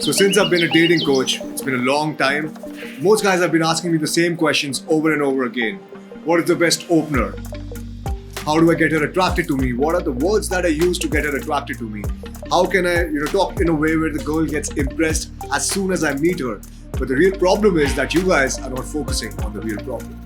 So since I've been a dating coach, it's been a long time, most guys have been asking me the same questions over and over again. What is the best opener? How do I get her attracted to me? What are the words that I use to get her attracted to me? How can I talk in a way where the girl gets impressed as soon as I meet her? But the real problem is that you guys are not focusing on the real problem.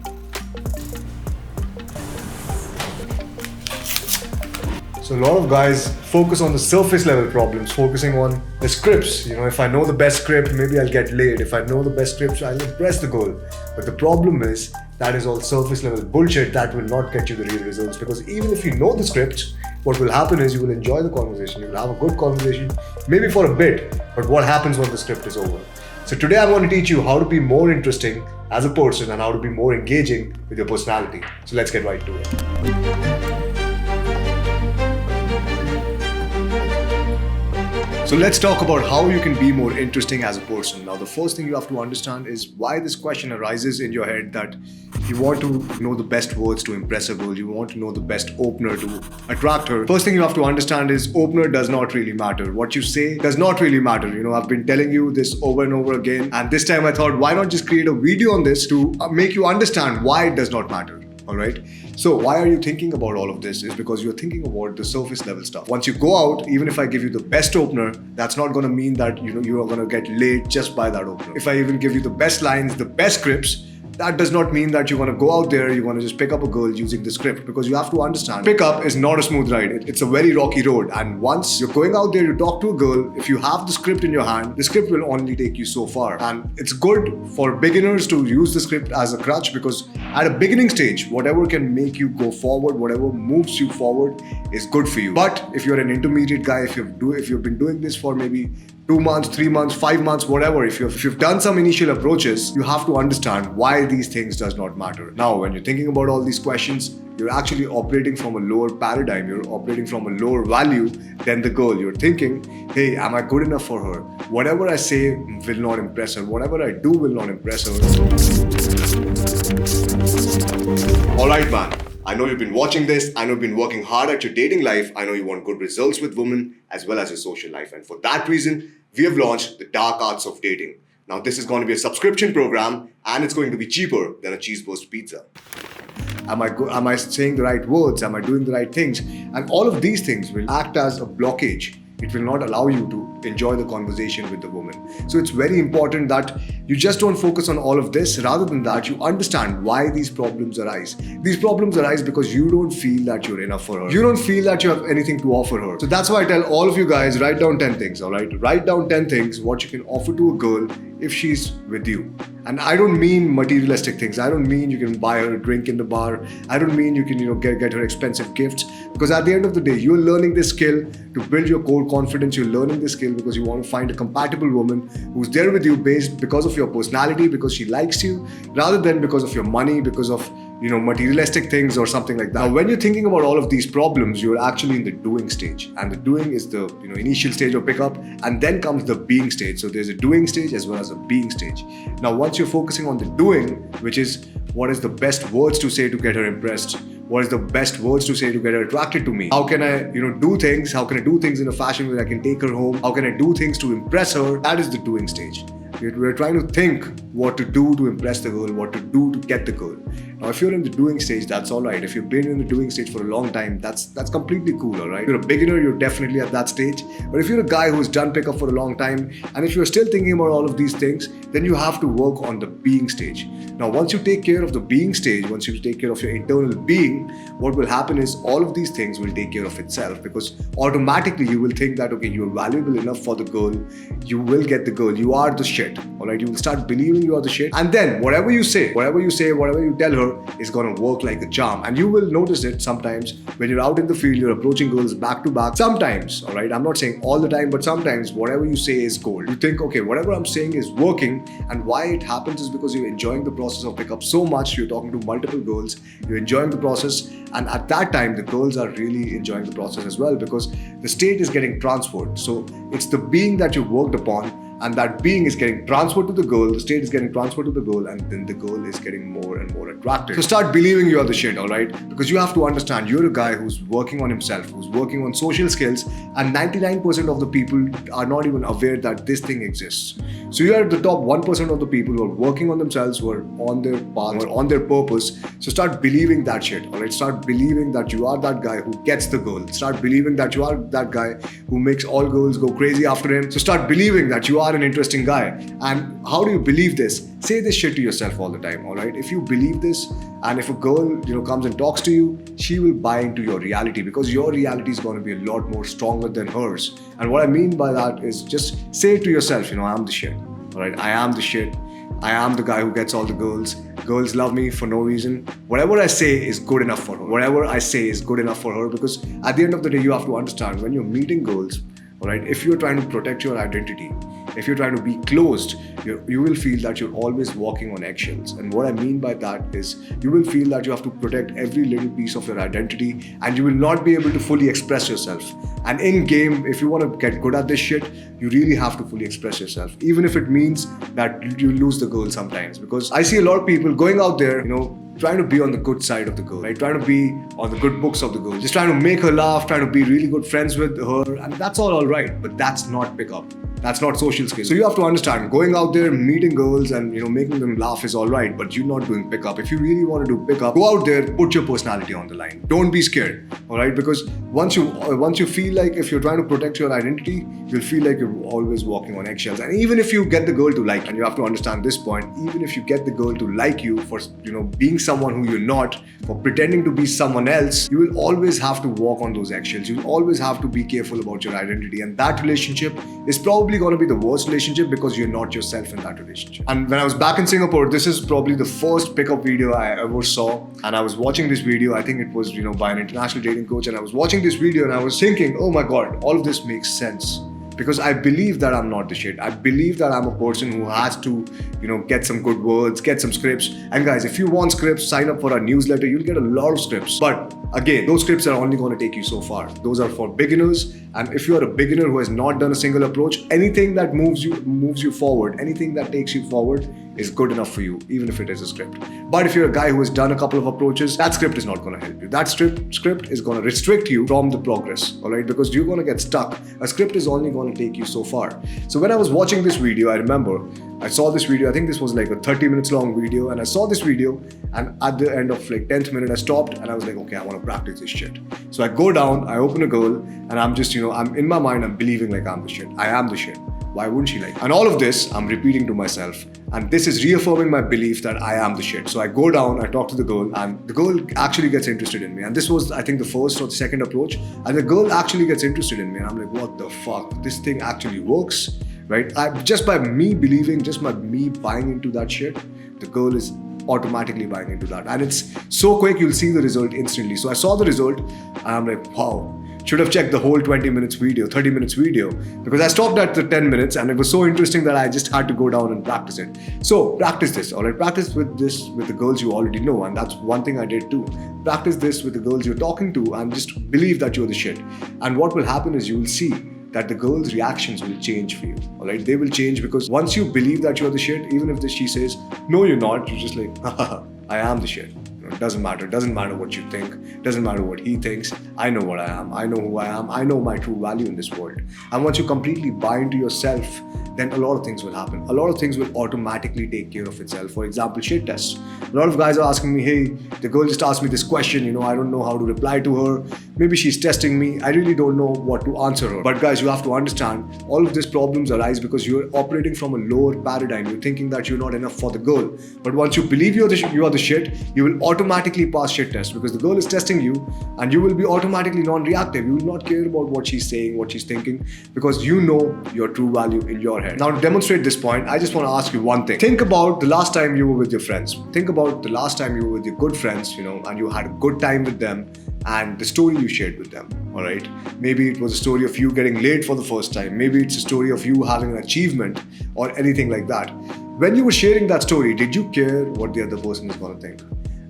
So a lot of guys focus on the surface level problems, focusing on the scripts. If I know the best script, maybe I'll get laid. If I know the best scripts, I'll impress the girl. But the problem is, that is all surface level bullshit that will not get you the real results. Because even if you know the scripts, what will happen is you will enjoy the conversation. You will have a good conversation, maybe for a bit. But what happens when the script is over? So today I'm going to teach you how to be more interesting as a person and how to be more engaging with your personality. So let's get right to it. So let's talk about how you can be more interesting as a person. Now, the first thing you have to understand is why this question arises in your head, that you want to know the best words to impress a girl, you want to know the best opener to attract her. First thing you have to understand is opener does not really matter. What you say does not really matter. I've been telling you this over and over again, and this time I thought, why not just create a video on this to make you understand why it does not matter. Alright, so why are you thinking about all of this? Is because you're thinking about the surface level stuff. Once you go out, even if I give you the best opener, that's not going to mean that you are going to get laid just by that opener. If I even give you the best lines, the best scripts, that does not mean that you're going to go out there, you're going to just pick up a girl using the script, because you have to understand, pickup is not a smooth ride. It's a very rocky road, and once you're going out there to talk to a girl, if you have the script in your hand, the script will only take you so far. And it's good for beginners to use the script as a crutch, because at a beginning stage, whatever can make you go forward, whatever moves you forward is good for you. But if you're an intermediate guy, if you've been doing this for maybe 2 months, 3 months, 5 months, whatever, if you've done some initial approaches, you have to understand why these things does not matter. Now, when you're thinking about all these questions, you're actually operating from a lower paradigm. You're operating from a lower value than the girl. You're thinking, hey, am I good enough for her? Whatever I say will not impress her. Whatever I do will not impress her. Alright, man. I know you've been watching this. I know you've been working hard at your dating life. I know you want good results with women as well as your social life. And for that reason, we have launched the Dark Arts of Dating. Now, this is going to be a subscription program, and it's going to be cheaper than a cheese-burst pizza. Am I saying the right words? Am I doing the right things? And all of these things will act as a blockage. It will not allow you to enjoy the conversation with the woman. So it's very important that you just don't focus on all of this. Rather than that, you understand why these problems arise. These problems arise because you don't feel that you're enough for her. You don't feel that you have anything to offer her. So that's why I tell all of you guys, write down 10 things, alright? Write down 10 things what you can offer to a girl if she's with you. And I don't mean materialistic things. I don't mean you can buy her a drink in the bar. I don't mean you can get her expensive gifts. Because at the end of the day, you're learning this skill to build your core confidence. You're learning this skill because you want to find a compatible woman who's there with you because of your personality, because she likes you, rather than because of your money, because of materialistic things or something like that. Now, when you're thinking about all of these problems, you're actually in the doing stage, and the doing is the initial stage of pickup, and then comes the being stage. So there's a doing stage as well as a being stage. Now, once you're focusing on the doing, which is what is the best words to say to get her impressed, what is the best words to say to get her attracted to me, how can I do things, how can I do things in a fashion where I can take her home, how can I do things to impress her, that is the doing stage. We're trying to think what to do to impress the girl, what to do to get the girl. Now, if you're in the doing stage, that's all right. If you've been in the doing stage for a long time, that's completely cool, all right? If you're a beginner, you're definitely at that stage. But if you're a guy who's done pickup for a long time, and if you're still thinking about all of these things, then you have to work on the being stage. Now, once you take care of the being stage, once you take care of your internal being, what will happen is all of these things will take care of itself, because automatically you will think that, okay, you're valuable enough for the girl, you will get the girl, you are the shit, all right? You will start believing you are the shit, and then whatever you say, whatever you tell her is going to work like a charm. And you will notice it sometimes when you're out in the field, you're approaching girls back to back. Sometimes, all right, I'm not saying all the time, but sometimes whatever you say is gold. You think, okay, whatever I'm saying is working, and why it happens is because you're enjoying the process of pickup so much. You're talking to multiple girls, you're enjoying the process, and at that time the girls are really enjoying the process as well, because the state is getting transferred. So it's the being that you worked upon, and that being is getting transferred to the girl, the state is getting transferred to the girl, and then the girl is getting more and more attracted. So start believing you are the shit, alright? Because you have to understand you're a guy who's working on himself, who's working on social skills, and 99% of the people are not even aware that this thing exists. So you are at the top 1% of the people who are working on themselves, who are on their path, who are on their purpose. So start believing that shit, alright? Start believing that you are that guy who gets the girl. Start believing that you are that guy who makes all girls go crazy after him. So start believing that you are an interesting guy. And how do you believe this? Say this shit to yourself all the time, alright? If you believe this, and if a girl, comes and talks to you, she will buy into your reality, because your reality is going to be a lot more stronger than hers. And what I mean by that is just say to yourself, I'm the shit, alright? I am the shit. I am the guy who gets all the girls. Girls love me for no reason. Whatever I say is good enough for her. Whatever I say is good enough for her, because at the end of the day, you have to understand when you're meeting girls, alright, if you're trying to protect your identity, if you're trying to be closed, you will feel that you're always walking on eggshells. And what I mean by that is you will feel that you have to protect every little piece of your identity, and you will not be able to fully express yourself. And in game, if you want to get good at this shit, you really have to fully express yourself, even if it means that you lose the girl sometimes. Because I see a lot of people going out there, trying to be on the good side of the girl, right? Trying to be on the good books of the girl, just trying to make her laugh, trying to be really good friends with her, and that's all right. But that's not pickup. That's not social skills. So you have to understand, going out there, meeting girls and making them laugh is all right, but you're not doing pickup. If you really want to do pickup, go out there, put your personality on the line. Don't be scared, all right? Because once you feel like if you're trying to protect your identity, you'll feel like you're always walking on eggshells. And even if you get the girl to like you, and you have to understand this point, even if you get the girl to like you for being someone who you're not, for pretending to be someone else, you will always have to walk on those eggshells. You'll always have to be careful about your identity, and that relationship is probably going to be the worst relationship, because you're not yourself in that relationship. And when I was back in Singapore, this is probably the first pickup video I ever saw, and I was watching this video. I think it was by an international dating coach, and I was watching this video and I was thinking, oh my god, all of this makes sense. Because I believe that I'm not the shit. I believe that I'm a person who has to, get some good words, get some scripts. And guys, if you want scripts, sign up for our newsletter. You'll get a lot of scripts. But again, those scripts are only going to take you so far. Those are for beginners. And if you're a beginner who has not done a single approach, anything that moves you forward, anything that takes you forward is good enough for you, even if it is a script. But if you're a guy who has done a couple of approaches, that script is not going to help you. That script is going to restrict you from the progress, all right? Because you're going to get stuck. A script is only going to take you so far. So when I was watching this video, I remember I saw this video. I think this was like a 30 minutes long video, and I saw this video, and at the end of 10th minute, I stopped and I was like, okay, I want to practice this shit. So I go down, I open a girl, and I'm just, I'm in my mind, I'm believing like I'm the shit. I am the shit. Why wouldn't she like? And all of this, I'm repeating to myself. And this is reaffirming my belief that I am the shit. So I go down, I talk to the girl, and the girl actually gets interested in me. And this was, I think, the first or the second approach. And the girl actually gets interested in me. And I'm like, what the fuck? This thing actually works, right? Just by me believing, just by me buying into that shit, the girl is automatically buying into that. And it's so quick, you'll see the result instantly. So I saw the result, and I'm like, wow. Should have checked the whole 20 minutes video, 30 minutes video, because I stopped at the 10 minutes and it was so interesting that I just had to go down and practice it. So practice this, all right? Practice with the girls you already know, and that's one thing I did too. Practice this with the girls you're talking to and just believe that you're the shit. And what will happen is you will see that the girl's reactions will change for you, all right? They will change, because once you believe that you're the shit, even if she says, no, you're not, you're just like, haha, I am the shit. It doesn't matter what you think, doesn't matter what he thinks. I know what I am, I know who I am, I know my true value in this world. And once you completely buy into yourself, then a lot of things will happen. A lot of things will automatically take care of itself. For example, shit tests. A lot of guys are asking me, hey, the girl just asked me this question, I don't know how to reply to her. Maybe she's testing me. I really don't know what to answer her. But guys, you have to understand, all of these problems arise because you're operating from a lower paradigm. You're thinking that you're not enough for the girl. But once you believe you are the shit, you will automatically pass shit tests, because the girl is testing you and you will be automatically non-reactive. You will not care about what she's saying, what she's thinking, because you know your true value in your head. Now, to demonstrate this point, I just want to ask you one thing. Think about the last time you were with your friends. Think about the last time you were with your good friends, and you had a good time with them, and the story you shared with them, all right? Maybe it was a story of you getting laid for the first time. Maybe it's a story of you having an achievement or anything like that. When you were sharing that story, did you care what the other person is going to think?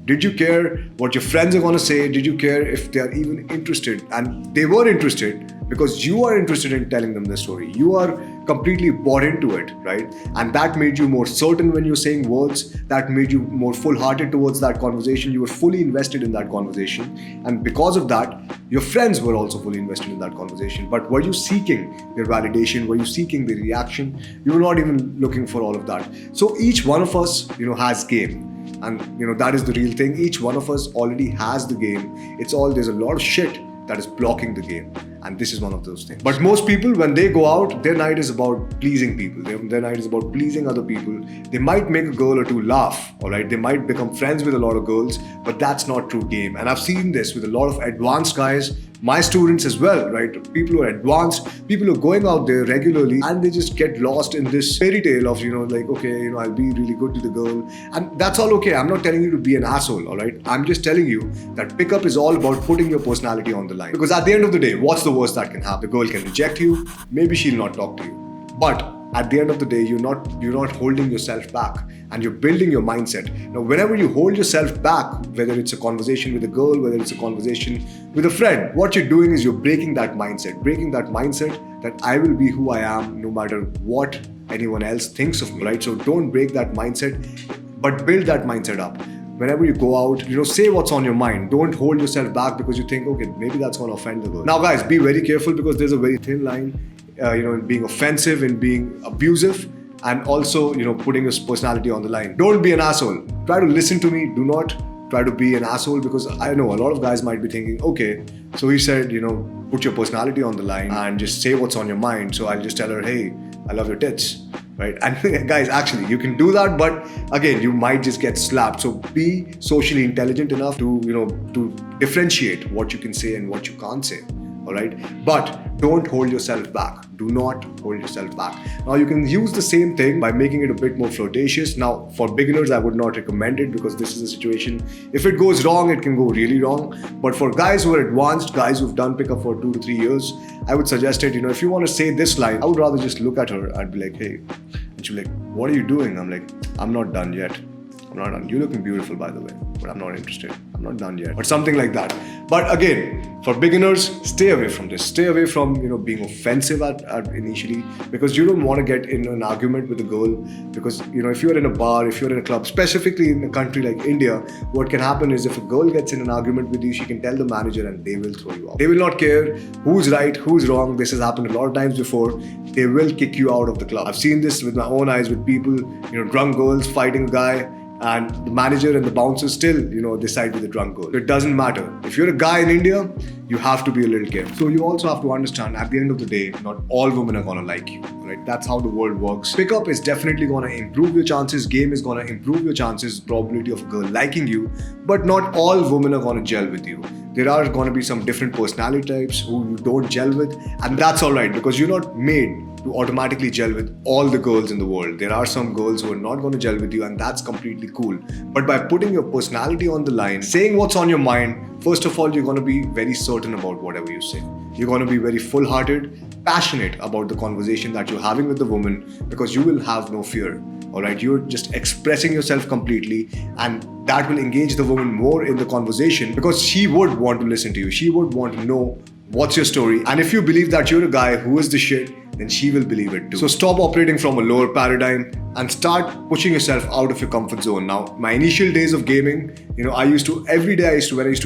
Did you care what your friends are going to say? Did you care if they are even interested? And they were interested. because you are interested in telling them the story. You are completely bought into it, right? And that made you more certain when you're saying words. That made you more full-hearted towards that conversation. You were fully invested in that conversation. And because of that, your friends were also fully invested in that conversation. But were you seeking their validation? Were you seeking the reaction? You were not even looking for all of that. So each one of us, has game. And that is the real thing. Each one of us already has the game. There's a lot of shit that is blocking the game, and this is one of those things. But most people, when they go out, their night is about pleasing people. Their night is about pleasing other people. They might make a girl or two laugh, all right? They might become friends with a lot of girls, but that's not true game. And I've seen this with a lot of advanced guys, my students as well, right? People who are advanced, people who are going out there regularly, and they just get lost in this fairy tale of, I'll be really good to the girl. And that's all okay. I'm not telling you to be an asshole, all right? I'm just telling you that pickup is all about putting your personality on the line. Because at the end of the day, what's the worst that can happen? The girl can reject you. Maybe she'll not talk to you. But at the end of the day, you're not holding yourself back, and you're building your mindset. Now, whenever you hold yourself back, whether it's a conversation with a girl, whether it's a conversation with a friend, what you're doing is you're breaking that mindset that I will be who I am no matter what anyone else thinks of me, right? So don't break that mindset, but build that mindset up. Whenever you go out, say what's on your mind. Don't hold yourself back because you think, okay, maybe that's going to offend the girl. Now, guys, be very careful because there's a very thin line in being offensive, in being abusive, and also, putting your personality on the line. Don't be an asshole. Try to listen to me. Do not try to be an asshole, because I know a lot of guys might be thinking, okay, so he said, put your personality on the line and just say what's on your mind. So I'll just tell her, hey, I love your tits, right? And guys, actually, you can do that, but again, you might just get slapped. So be socially intelligent enough to, to differentiate what you can say and what you can't say. All right, but don't hold yourself back. Do not hold yourself back. Now, you can use the same thing by making it a bit more flirtatious. Now, for beginners, I would not recommend it because this is a situation, if it goes wrong, it can go really wrong. But for guys who are advanced, guys who've done pickup for 2 to 3 years, I would suggest it. If you want to say this line, I would rather just look at her and be like, hey, and she'll be like, what are you doing? I'm like, I'm not done yet. I'm not done. You're looking beautiful, by the way, but I'm not interested. I'm not done yet. Or something like that. But again, for beginners, stay away from this. Stay away from, being offensive at initially, because you don't want to get in an argument with a girl. Because, if you're in a bar, if you're in a club, specifically in a country like India, what can happen is if a girl gets in an argument with you, she can tell the manager and they will throw you out. They will not care who's right, who's wrong. This has happened a lot of times before. They will kick you out of the club. I've seen this with my own eyes with people, drunk girls fighting a guy, and the manager and the bouncer still, decide with the drunk girl. It doesn't matter. If you're a guy in India, you have to be a little careful. So you also have to understand, at the end of the day, not all women are gonna like you, right? That's how the world works. Pickup is definitely gonna improve your chances. Game is gonna improve your chances, probability of a girl liking you. But not all women are gonna gel with you. There are gonna be some different personality types who you don't gel with, and that's all right, because you're not made to automatically gel with all the girls in the world. There are some girls who are not going to gel with you, and that's completely cool. But by putting your personality on the line, saying what's on your mind, first of all, you're going to be very certain about whatever you say. You're going to be very full-hearted, passionate about the conversation that you're having with the woman, because you will have no fear. All right, you're just expressing yourself completely, and that will engage the woman more in the conversation, because she would want to listen to you. She would want to know what's your story. And if you believe that you're a guy who is the shit, then she will believe it too. So stop operating from a lower paradigm and start pushing yourself out of your comfort zone. Now, my initial days of gaming, when I used to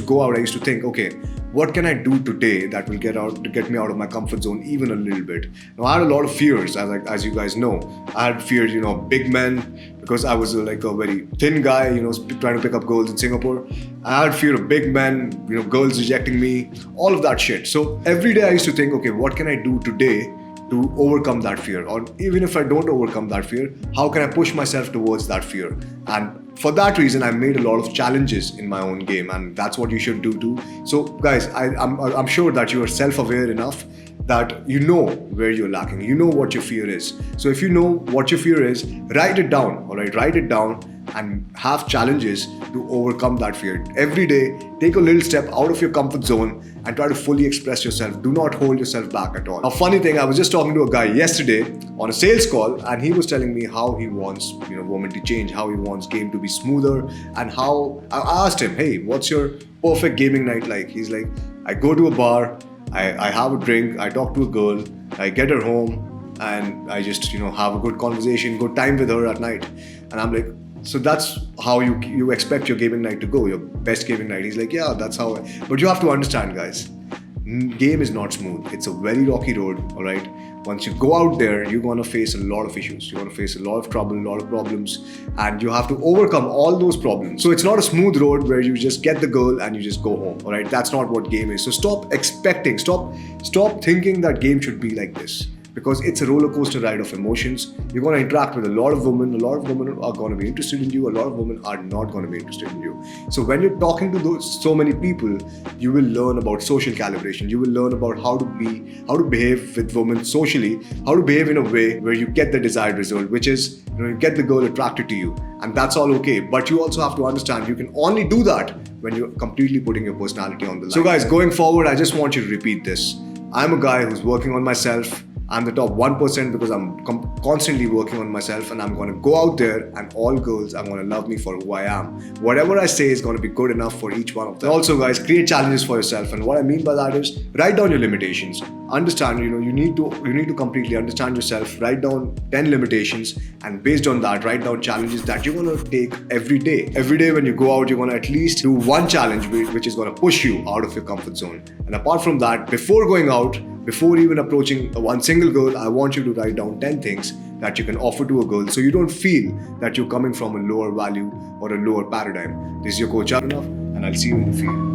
go out, I used to think, okay, what can I do today that will get me out of my comfort zone even a little bit? Now, I had a lot of fears, as you guys know. I had fear, big men, because I was like a very thin guy, trying to pick up girls in Singapore. I had fear of big men, girls rejecting me, all of that shit. So every day I used to think, okay, what can I do today to overcome that fear? Or even if I don't overcome that fear, how can I push myself towards that fear? And for that reason, I made a lot of challenges in my own game, and that's what you should do too. So guys, I'm sure that you are self-aware enough that you know where you're lacking, you know what your fear is. So if you know what your fear is, write it down, all right? Write it down and have challenges to overcome that fear. Every day, take a little step out of your comfort zone and try to fully express yourself. Do not hold yourself back at all. A funny thing, I was just talking to a guy yesterday on a sales call, and he was telling me how he wants, women to change, how he wants game to be smoother, and how I asked him, hey, what's your perfect gaming night like? He's like, I go to a bar, I have a drink, I talk to a girl, I get her home, and I just have a good conversation, good time with her at night. And I'm like, so that's how you expect your gaming night to go, your best gaming night. He's like, yeah, that's how. But you have to understand, guys, game is not smooth. It's a very rocky road, all right? Once you go out there, you're going to face a lot of issues. You're going to face a lot of trouble, a lot of problems, and you have to overcome all those problems. So it's not a smooth road where you just get the girl and you just go home, all right? That's not what game is. So stop expecting, stop thinking that game should be like this, because it's a roller coaster ride of emotions. You're going to interact with a lot of women. A lot of women are going to be interested in you. A lot of women are not going to be interested in you. So when you're talking to so many people, you will learn about social calibration. You will learn about how to behave with women socially, how to behave in a way where you get the desired result, which is you get the girl attracted to you, and that's all okay. But you also have to understand you can only do that when you're completely putting your personality on the line. So guys, going forward, I just want you to repeat this. I'm a guy who's working on myself. I'm the top 1% because I'm constantly working on myself, and I'm going to go out there and all girls are going to love me for who I am. Whatever I say is going to be good enough for each one of them. Also guys, create challenges for yourself, and what I mean by that is write down your limitations. Understand, you need to completely understand yourself. Write down 10 limitations, and based on that, write down challenges that you're going to take every day. Every day when you go out, you're going to at least do one challenge which is going to push you out of your comfort zone. And apart from that, before going out, before even approaching one single girl, I want you to write down 10 things that you can offer to a girl, so you don't feel that you're coming from a lower value or a lower paradigm. This is your coach, enough, and I'll see you in the field.